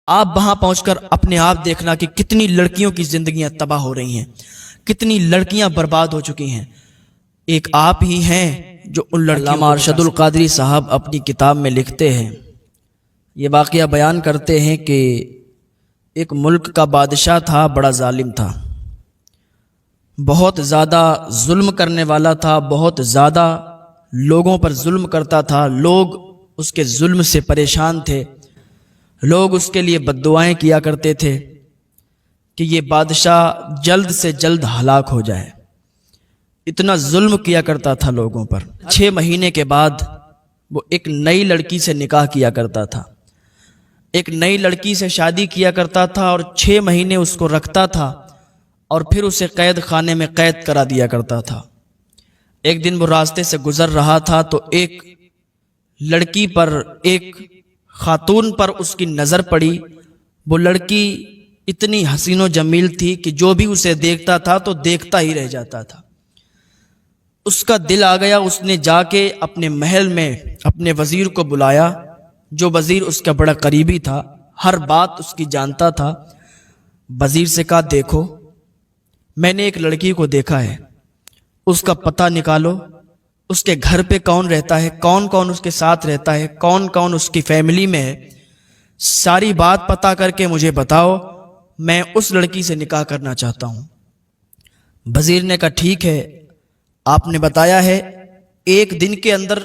آپ وہاں پہنچ کر اپنے آپ دیکھنا کہ کتنی لڑکیوں کی زندگیاں تباہ ہو رہی ہیں، کتنی لڑکیاں برباد ہو چکی ہیں۔ ایک آپ ہی ہیں جو ان لڑکیوں علامہ ارشد القادری صاحب اپنی کتاب میں لکھتے ہیں، یہ واقعہ بیان کرتے ہیں کہ ایک ملک کا بادشاہ تھا، بڑا ظالم تھا، بہت زیادہ ظلم کرنے والا تھا، بہت زیادہ لوگوں پر ظلم کرتا تھا، لوگ اس کے ظلم سے پریشان تھے، لوگ اس کے لیے بد دعائیں کیا کرتے تھے کہ یہ بادشاہ جلد سے جلد ہلاک ہو جائے۔ اتنا ظلم کیا کرتا تھا لوگوں پر۔ 6 مہینے کے بعد وہ ایک نئی لڑکی سے نکاح کیا کرتا تھا، ایک نئی لڑکی سے شادی کیا کرتا تھا اور 6 مہینے اس کو رکھتا تھا اور پھر اسے قید خانے میں قید کرا دیا کرتا تھا۔ ایک دن وہ راستے سے گزر رہا تھا تو ایک لڑکی پر، ایک خاتون پر اس کی نظر پڑی۔ وہ لڑکی اتنی حسین و جمیل تھی کہ جو بھی اسے دیکھتا تھا تو دیکھتا ہی رہ جاتا تھا۔ اس کا دل آ گیا، اس نے جا کے اپنے محل میں اپنے وزیر کو بلایا، جو وزیر اس کا بڑا قریبی تھا، ہر بات اس کی جانتا تھا۔ وزیر سے کہا دیکھو میں نے ایک لڑکی کو دیکھا ہے، اس کا پتہ نکالو، اس کے گھر پہ کون رہتا ہے، کون کون اس کے ساتھ رہتا ہے، کون کون اس کی فیملی میں ہے، ساری بات پتہ کر کے مجھے بتاؤ، میں اس لڑکی سے نکاح کرنا چاہتا ہوں۔ وزیر نے کہا ٹھیک ہے، آپ نے بتایا ہے، 1 دن کے اندر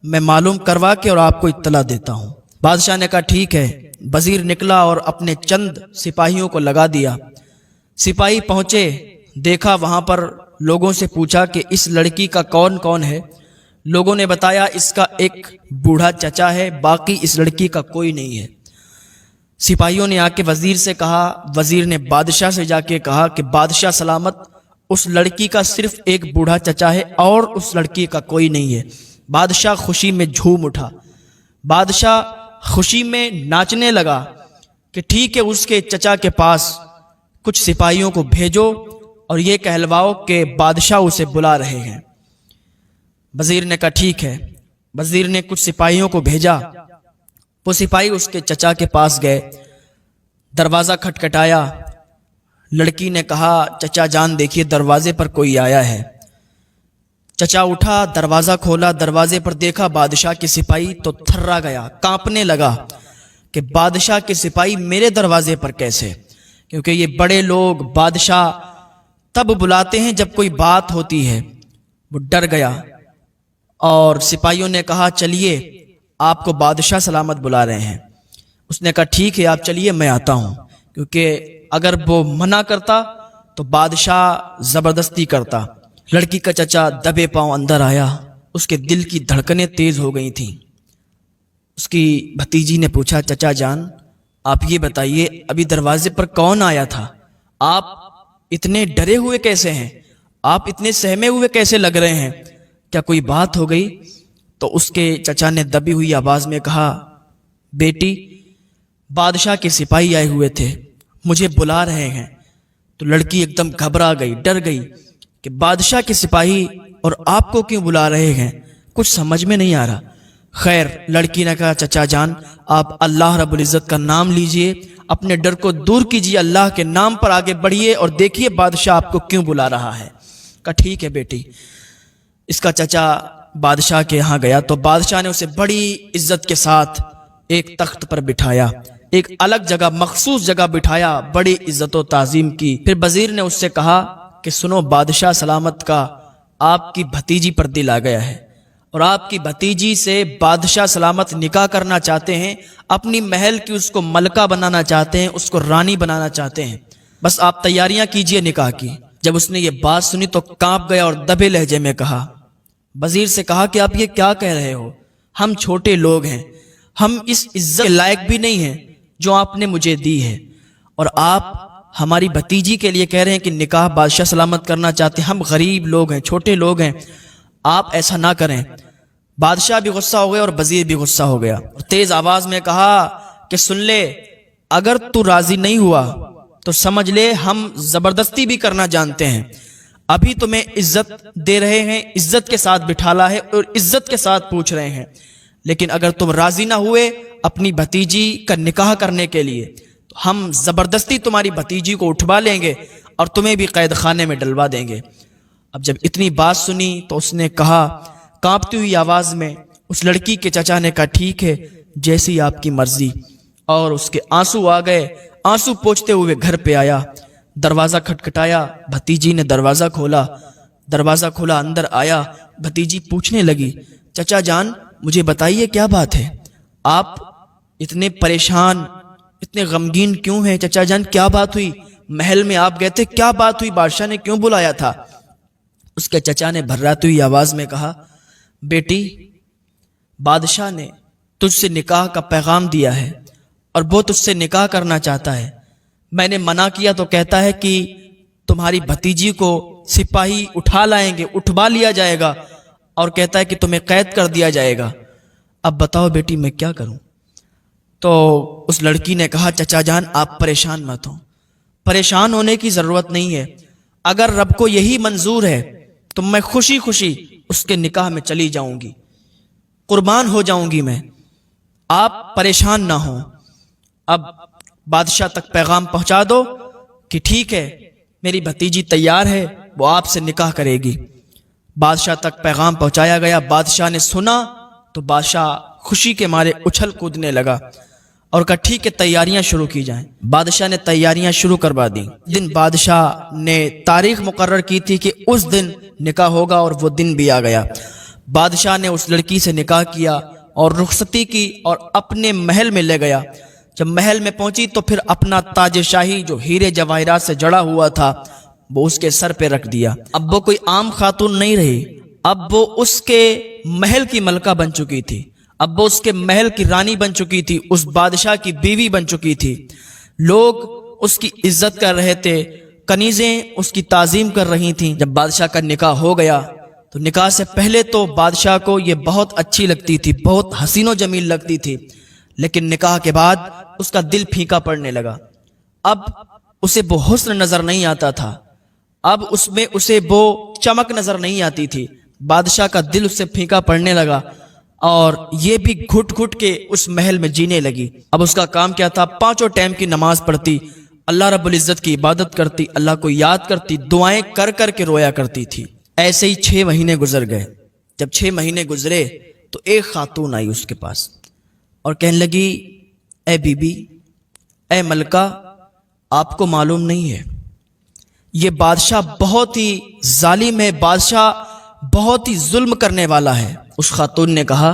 میں معلوم کروا کے اور آپ کو اطلاع دیتا ہوں۔ بادشاہ نے کہا ٹھیک ہے۔ وزیر نکلا اور اپنے چند سپاہیوں کو لگا دیا۔ سپاہی پہنچے، دیکھا وہاں پر، لوگوں سے پوچھا کہ اس لڑکی کا کون کون ہے۔ لوگوں نے بتایا اس کا ایک بوڑھا چچا ہے، باقی اس لڑکی کا کوئی نہیں ہے۔ سپاہیوں نے آ کے وزیر سے کہا، وزیر نے بادشاہ سے جا کے کہا کہ بادشاہ سلامت، اس لڑکی کا صرف ایک بوڑھا چچا ہے اور اس لڑکی کا کوئی نہیں ہے۔ بادشاہ خوشی میں جھوم اٹھا، بادشاہ خوشی میں ناچنے لگا کہ ٹھیک ہے، اس کے چچا کے پاس کچھ سپاہیوں کو بھیجو اور یہ کہلواؤ کہ بادشاہ اسے بلا رہے ہیں۔ وزیر نے کہا ٹھیک ہے۔ وزیر نے کچھ سپاہیوں کو بھیجا، وہ سپاہی اس کے چچا کے پاس گئے، دروازہ کھٹکھٹایا، لڑکی نے کہا چچا جان دیکھیے دروازے پر کوئی آیا ہے۔ چچا اٹھا، دروازہ کھولا، دروازے پر دیکھا بادشاہ کے سپاہی، تو تھرا گیا، کانپنے لگا کہ بادشاہ کے سپاہی میرے دروازے پر کیسے؟ کیونکہ یہ بڑے لوگ بادشاہ تب بلاتے ہیں جب کوئی بات ہوتی ہے۔ وہ ڈر گیا اور سپاہیوں نے کہا چلیے آپ کو بادشاہ سلامت بلا رہے ہیں۔ اس نے کہا ٹھیک ہے آپ چلیے، میں آتا ہوں، کیونکہ اگر وہ منع کرتا تو بادشاہ زبردستی کرتا۔ لڑکی کا چچا دبے پاؤں اندر آیا، اس کے دل کی دھڑکنیں تیز ہو گئی تھیں۔ اس کی بھتیجی نے پوچھا چچا جان آپ یہ بتائیے ابھی دروازے پر کون آیا تھا؟ آپ اتنے ڈرے ہوئے کیسے ہیں؟ آپ اتنے سہمے ہوئے کیسے لگ رہے ہیں؟ کیا کوئی بات ہو گئی؟ تو اس کے چچا نے دبی ہوئی آواز میں کہا بیٹی بادشاہ کے سپاہی آئے ہوئے تھے، مجھے بلا رہے ہیں۔ تو لڑکی ایک دم گھبرا گئی، ڈر گئی کہ بادشاہ کے سپاہی اور آپ کو کیوں بلا رہے ہیں، کچھ سمجھ میں نہیں آ رہا۔ خیر لڑکی نے کہا چچا جان آپ اللہ رب العزت کا نام لیجئے، اپنے ڈر کو دور کیجئے، اللہ کے نام پر آگے بڑھیے اور دیکھیے بادشاہ آپ کو کیوں بلا رہا ہے۔ کہا ٹھیک ہے بیٹی۔ اس کا چچا بادشاہ کے یہاں گیا تو بادشاہ نے اسے بڑی عزت کے ساتھ ایک تخت پر بٹھایا، ایک الگ جگہ، مخصوص جگہ بٹھایا، بڑی عزت و تعظیم کی۔ پھر وزیر نے اس سے کہا کہ سنو بادشاہ سلامت کا آپ کی بھتیجی پر دل آ گیا ہے اور آپ کی بھتیجی سے بادشاہ سلامت نکاح کرنا چاہتے ہیں، اپنی محل کی اس کو ملکہ بنانا چاہتے ہیں، اس کو رانی بنانا چاہتے ہیں، بس آپ تیاریاں کیجئے نکاح کی۔ جب اس نے یہ بات سنی تو کانپ گیا اور دبے لہجے میں کہا، وزیر سے کہا کہ آپ یہ کیا کہہ رہے ہو، ہم چھوٹے لوگ ہیں، ہم اس عزت کے لائق بھی نہیں ہیں جو آپ نے مجھے دی ہے، اور آپ ہماری بھتیجی کے لیے کہہ رہے ہیں کہ نکاح بادشاہ سلامت کرنا چاہتے ہیں، ہم غریب لوگ ہیں، چھوٹے لوگ ہیں، آپ ایسا نہ کریں۔ بادشاہ بھی غصہ ہو گیا اور وزیر بھی غصہ ہو گیا اور تیز آواز میں کہا کہ سن لے، اگر تو راضی نہیں ہوا تو سمجھ لے ہم زبردستی بھی کرنا جانتے ہیں، ابھی تمہیں عزت دے رہے ہیں، عزت کے ساتھ بٹھالا ہے اور عزت کے ساتھ پوچھ رہے ہیں، لیکن اگر تم راضی نہ ہوئے اپنی بھتیجی کا نکاح کرنے کے لیے ہم زبردستی تمہاری بھتیجی کو اٹھوا لیں گے اور تمہیں بھی قید خانے میں ڈلوا دیں گے۔ اب جب اتنی بات سنی تو اس نے کہا کانپتی ہوئی آواز میں، اس لڑکی کے چچا نے کہا ٹھیک ہے جیسی آپ کی مرضی، اور اس کے آنسو آ گئے۔ آنسو پوچھتے ہوئے گھر پہ آیا، دروازہ کھٹکھٹایا، بھتیجی نے دروازہ کھولا، اندر آیا۔ بھتیجی پوچھنے لگی چچا جان مجھے بتائیے کیا بات ہے، آپ اتنے پریشان اتنے غمگین کیوں ہیں؟ چچا جان کیا بات ہوئی؟ محل میں آپ گئے تھے، کیا بات ہوئی؟ بادشاہ نے کیوں بلایا تھا؟ اس کے چچا نے بھرراتی ہوئی آواز میں کہا بیٹی بادشاہ نے تجھ سے نکاح کا پیغام دیا ہے اور وہ تجھ سے نکاح کرنا چاہتا ہے۔ میں نے منع کیا تو کہتا ہے کہ تمہاری بھتیجی کو سپاہی اٹھا لائیں گے، اٹھوا لیا جائے گا، اور کہتا ہے کہ تمہیں قید کر دیا جائے گا۔ اب بتاؤ بیٹی میں کیا کروں؟ تو اس لڑکی نے کہا چچا جان آپ پریشان مت ہوں، پریشان ہونے کی ضرورت نہیں ہے، اگر رب کو یہی منظور ہے تو میں خوشی خوشی اس کے نکاح میں چلی جاؤں گی، قربان ہو جاؤں گی میں، آپ پریشان نہ ہوں۔ اب بادشاہ تک پیغام پہنچا دو کہ ٹھیک ہے میری بھتیجی تیار ہے، وہ آپ سے نکاح کرے گی۔ بادشاہ تک پیغام پہنچایا گیا، بادشاہ نے سنا تو بادشاہ خوشی کے مارے اچھل کودنے لگا اور کہا ٹھیک ہے تیاریاں شروع کی جائیں۔ بادشاہ نے تیاریاں شروع کروا دی۔ دن بادشاہ نے تاریخ مقرر کی تھی کہ اس دن نکاح ہوگا، اور وہ دن بھی آ گیا۔ بادشاہ نے اس لڑکی سے نکاح کیا اور رخصتی کی اور اپنے محل میں لے گیا۔ جب محل میں پہنچی تو پھر اپنا تاج شاہی جو ہیرے جواہرات سے جڑا ہوا تھا وہ اس کے سر پہ رکھ دیا۔ اب وہ کوئی عام خاتون نہیں رہی، اب وہ اس کے محل کی ملکہ بن چکی تھی، اب وہ اس کے محل کی رانی بن چکی تھی، اس بادشاہ کی بیوی بن چکی تھی۔ لوگ اس کی عزت کر رہے تھے، کنیزیں اس کی تعظیم کر رہی تھیں۔ جب بادشاہ کا نکاح ہو گیا تو نکاح سے پہلے تو بادشاہ کو یہ بہت اچھی لگتی تھی، بہت حسین و جمیل لگتی تھی، لیکن نکاح کے بعد اس کا دل پھیکا پڑنے لگا۔ اب اسے وہ حسن نظر نہیں آتا تھا، اب اس میں اسے وہ چمک نظر نہیں آتی تھی۔ بادشاہ کا دل اس سے پھیکا پڑنے لگا اور یہ بھی گھٹ گھٹ کے اس محل میں جینے لگی۔ اب اس کا کام کیا تھا؟ 5 ٹائم کی نماز پڑھتی، اللہ رب العزت کی عبادت کرتی، اللہ کو یاد کرتی، دعائیں کر کر کے رویا کرتی تھی۔ ایسے ہی 6 مہینے گزر گئے۔ جب 6 مہینے گزرے تو ایک خاتون آئی اس کے پاس اور کہنے لگی اے بی بی، اے ملکہ، آپ کو معلوم نہیں ہے یہ بادشاہ بہت ہی ظالم ہے، بادشاہ بہت ہی ظلم کرنے والا ہے۔ اس خاتون نے کہا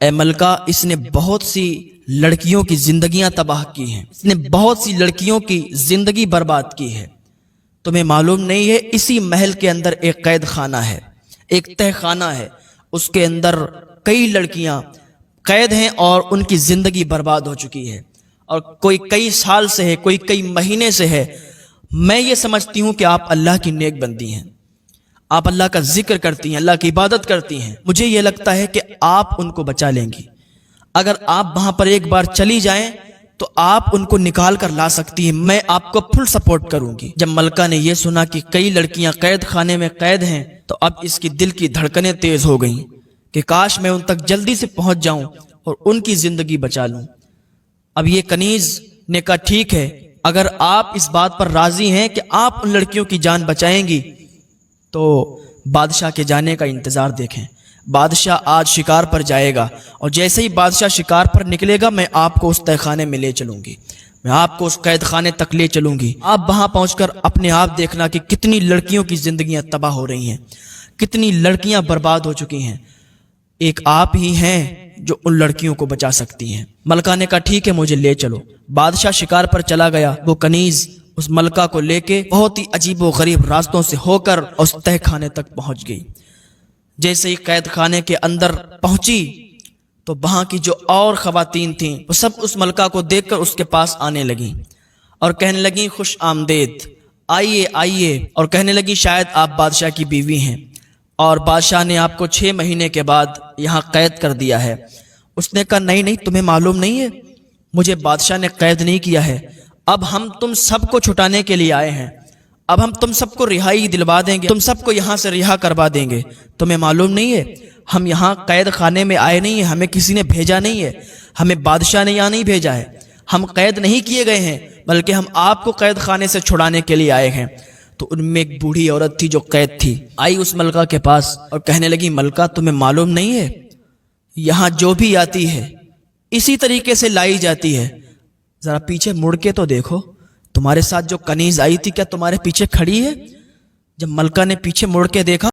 اے ملکہ، اس نے بہت سی لڑکیوں کی زندگیاں تباہ کی ہیں، اس نے بہت سی لڑکیوں کی زندگی برباد کی ہے، تمہیں معلوم نہیں ہے اسی محل کے اندر ایک قید خانہ ہے، ایک تہ خانہ ہے، اس کے اندر کئی لڑکیاں قید ہیں اور ان کی زندگی برباد ہو چکی ہے، اور کوئی کئی سال سے ہے، کوئی کئی مہینے سے ہے۔ میں یہ سمجھتی ہوں کہ آپ اللہ کی نیک بندی ہیں، آپ اللہ کا ذکر کرتی ہیں، اللہ کی عبادت کرتی ہیں، مجھے یہ لگتا ہے کہ آپ ان کو بچا لیں گی، اگر آپ وہاں پر ایک بار چلی جائیں تو آپ ان کو نکال کر لا سکتی ہیں، میں آپ کو فل سپورٹ کروں گی۔ جب ملکہ نے یہ سنا کہ کئی لڑکیاں قید خانے میں قید ہیں تو اب اس کی دل کی دھڑکنیں تیز ہو گئیں کہ کاش میں ان تک جلدی سے پہنچ جاؤں اور ان کی زندگی بچا لوں۔ اب یہ کنیز نے کہا ٹھیک ہے، اگر آپ اس بات پر راضی ہیں کہ آپ ان لڑکیوں کی جان بچائیں گی تو بادشاہ کے جانے کا انتظار دیکھیں۔ بادشاہ آج شکار پر جائے گا اور جیسے ہی بادشاہ شکار پر نکلے گا میں آپ کو اس تہ خانے میں لے چلوں گی، میں آپ کو اس قید خانے تک لے چلوں گی۔ آپ وہاں پہنچ کر اپنے آپ دیکھنا کہ کتنی لڑکیوں کی زندگیاں تباہ ہو رہی ہیں، کتنی لڑکیاں برباد ہو چکی ہیں، ایک آپ ہی ہیں جو ان لڑکیوں کو بچا سکتی ہیں۔ ملکہ نے کہا ٹھیک ہے مجھے لے چلو۔ بادشاہ شکار پر چلا گیا، وہ کنیز اس ملکہ کو لے کے بہت ہی عجیب و غریب راستوں سے ہو کر اس تہ خانے تک پہنچ گئی۔ جیسے ہی قید خانے کے اندر پہنچی تو وہاں کی جو اور خواتین تھیں وہ سب اس ملکہ کو دیکھ کر اس کے پاس آنے لگیں اور کہنے لگیں خوش آمدید، آئیے آئیے، اور کہنے لگی شاید آپ بادشاہ کی بیوی ہیں اور بادشاہ نے آپ کو 6 مہینے کے بعد یہاں قید کر دیا ہے۔ اس نے کہا نہیں نہیں، تمہیں معلوم نہیں ہے، مجھے بادشاہ نے قید نہیں کیا ہے، اب ہم تم سب کو چھٹانے کے لیے آئے ہیں، اب ہم تم سب کو رہائی دلوا دیں گے، تم سب کو یہاں سے رہا کروا دیں گے۔ تمہیں معلوم نہیں ہے ہم یہاں قید خانے میں آئے نہیں ہیں، ہمیں کسی نے بھیجا نہیں ہے، ہمیں بادشاہ نے یہاں نہیں بھیجا ہے، ہم قید نہیں کیے گئے ہیں، بلکہ ہم آپ کو قید خانے سے چھڑانے کے لیے آئے ہیں۔ تو ان میں ایک بوڑھی عورت تھی جو قید تھی، آئی اس ملکہ کے پاس اور کہنے لگی ملکہ تمہیں معلوم نہیں ہے یہاں جو بھی آتی ہے اسی طریقے سے لائی جاتی ہے، ذرا پیچھے مڑ کے تو دیکھو تمہارے ساتھ جو کنیز آئی تھی کیا تمہارے پیچھے کھڑی ہے؟ جب ملکہ نے پیچھے مڑ کے دیکھا